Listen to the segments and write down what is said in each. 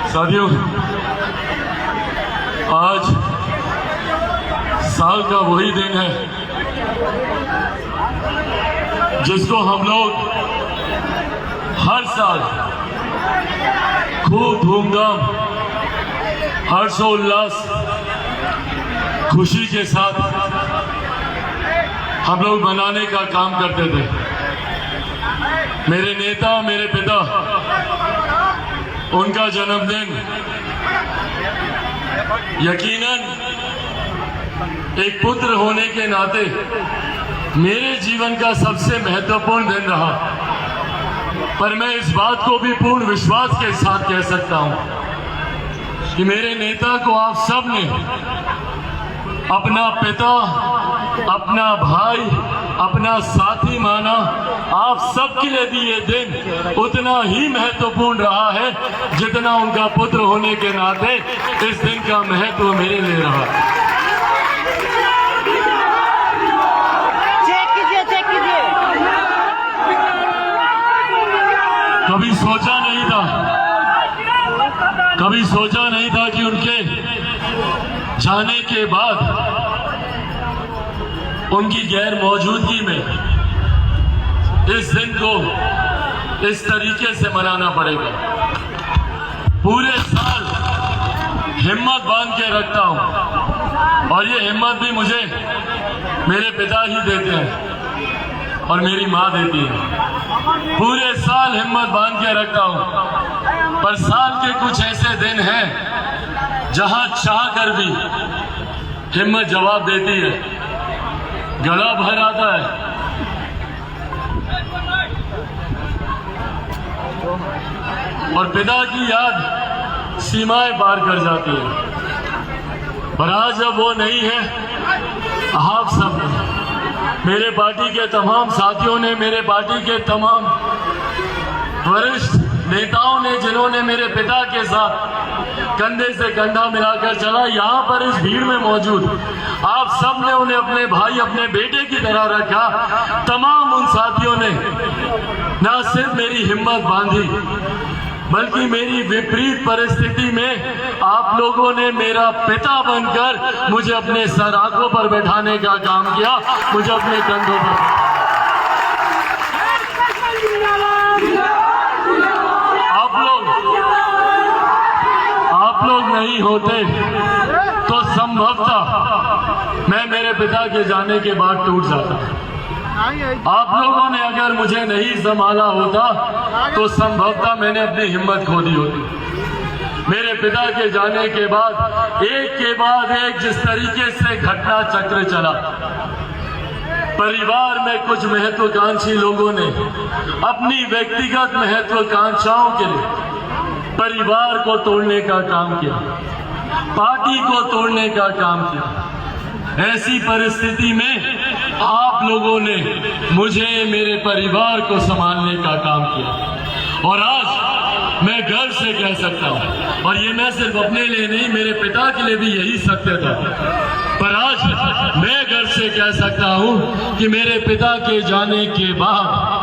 साथियों, आज साल का वही दिन है जिसको हम लोग हर साल खूब धूमधाम, हर्षोल्लास, खुशी के साथ हम लोग मनाने का काम करते थे। मेरे नेता, मेरे पिता, उनका जन्मदिन यकीनन एक पुत्र होने के नाते मेरे जीवन का सबसे महत्वपूर्ण दिन रहा। पर मैं इस बात को भी पूर्ण विश्वास के साथ कह सकता हूं कि मेरे नेता को आप सब ने अपना पिता, अपना भाई, अपना साथी माना। आप सबके लिए भी ये दिन उतना ही महत्वपूर्ण रहा है जितना उनका पुत्र होने के नाते इस दिन का महत्व मेरे लिए रहा। कभी सोचा नहीं था कि उनके जाने के बाद उनकी गैर मौजूदगी में इस दिन को इस तरीके से मनाना पड़ेगा। पूरे साल हिम्मत बांध के रखता हूं और ये हिम्मत भी मुझे मेरे पिता ही देते हैं और मेरी माँ देती है। पूरे साल हिम्मत बांध के रखता हूं, पर साल के कुछ ऐसे दिन हैं जहां चाह कर भी हिम्मत जवाब देती है, गला भर आता है। और पिता की याद सीमाएं पार कर जाती है। पर आज जब वो नहीं है, आप सब मेरे पार्टी के तमाम साथियों ने, मेरे पार्टी के तमाम वरिष्ठ नेताओं ने, जिन्होंने मेरे पिता के साथ कंधे से कंधा मिलाकर चला, यहाँ पर इस भीड़ में मौजूद आप सब ने उन्हें अपने भाई, अपने बेटे की तरह रखा। तमाम उन साथियों ने न सिर्फ मेरी हिम्मत बांधी, बल्कि मेरी विपरीत परिस्थिति में आप लोगों ने मेरा पिता बनकर मुझे अपने सर आंखों पर बैठाने का काम किया, मुझे अपने कंधों पर। आप लोग नहीं होते तो संभवतः मैं मेरे पिता के जाने के बाद टूट जाता। आप लोगों ने अगर मुझे नहीं संभाला होता तो संभवतः मैंने अपनी हिम्मत खो दी होती। मेरे पिता के जाने के बाद एक जिस तरीके से घटना चक्र चला, परिवार में कुछ महत्वाकांक्षी लोगों ने अपनी व्यक्तिगत महत्वाकांक्षाओं के लिए परिवार को तोड़ने का काम किया, पार्टी को तोड़ने का काम किया। ऐसी परिस्थिति में आप लोगों ने मुझे, मेरे परिवार को संभालने का काम किया। और आज मैं गर्व से कह सकता हूं, और ये मैं सिर्फ अपने लिए नहीं, मेरे पिता के लिए भी यही सत्य था, पर आज मैं गर्व से कह सकता हूं कि मेरे पिता के जाने के बाद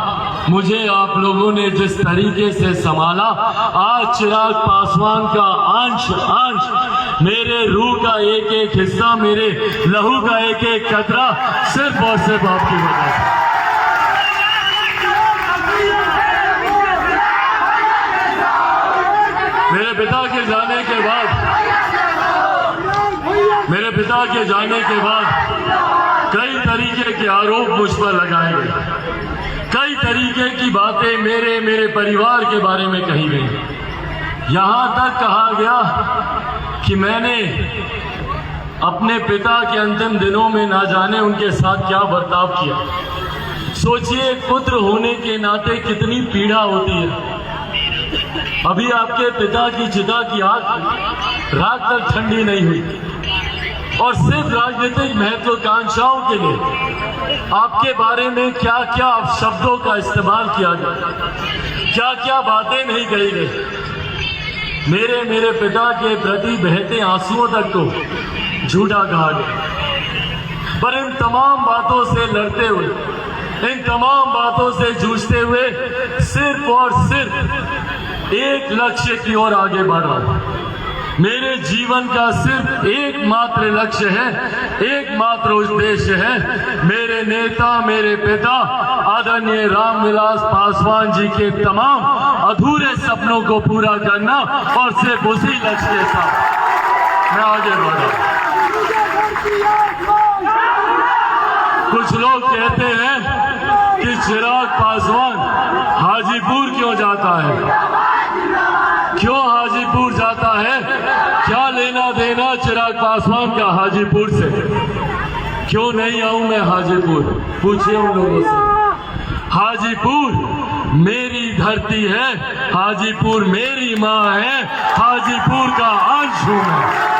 मुझे आप लोगों ने जिस तरीके से संभाला, आज चिराग पासवान का अंश मेरे रूह का एक हिस्सा, मेरे लहू का एक कतरा सिर्फ और सिर्फ आपकी वजह से। मेरे पिता के जाने के बाद कई तरीके के आरोप मुझ पर लगाए गए, कई तरीके की बातें मेरे परिवार के बारे में कही गई। यहां तक कहा गया कि मैंने अपने पिता के अंतिम दिनों में ना जाने उनके साथ क्या बर्ताव किया। सोचिए, पुत्र होने के नाते कितनी पीड़ा होती है। अभी आपके पिता की चिता की आग रात तक ठंडी नहीं हुई, और सिर्फ राजनीतिक महत्वाकांक्षाओं के लिए आपके बारे में क्या क्या शब्दों का इस्तेमाल किया गया, क्या क्या बातें नहीं कही गई। मेरे पिता के प्रति बहते आंसुओं तक तो झूठा कहा गया। पर इन तमाम बातों से लड़ते हुए, इन तमाम बातों से जूझते हुए सिर्फ और सिर्फ एक लक्ष्य की ओर आगे बढ़ रहा हूं। मेरे जीवन का सिर्फ एकमात्र लक्ष्य है, एकमात्र उद्देश्य है, मेरे नेता, मेरे पिता आदरणीय रामविलास पासवान जी के तमाम अधूरे सपनों को पूरा करना और सिर्फ उसी लक्ष्य के साथ मैं आगे बढ़ा। कुछ लोग कहते हैं कि चिराग पासवान हाजीपुर क्यों जाता है, क्यों हाजीपुर जाता है, क्या लेना देना चिराग पासवान का हाजीपुर से, क्यों नहीं आऊं मैं हाजीपुर, पूछिए उन लोगों से। हाजीपुर मेरी धरती है, हाजीपुर मेरी मां है, हाजीपुर का अंश हूं मैं।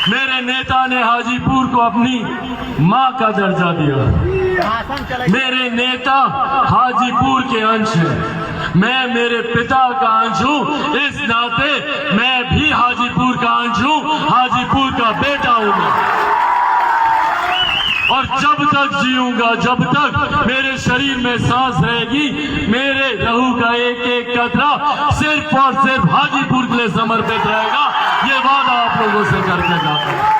मेरे नेता ने हाजीपुर को अपनी मां का दर्जा दिया। मेरे नेता हाजीपुर के अंश हैं, मैं मेरे पिता का अंश हूं, इस नाते मैं भी हाजीपुर का अंश हूं, हाजीपुर का बेटा हूं मैं। और जब तक जीऊंगा, जब तक मेरे शरीर में सांस रहेगी, मेरे लहू का एक एक कतरा सिर्फ और सिर्फ हाजीपुर के लिए समर्पित रहेगा। ये वादा आप लोगों से करके जाता हूं।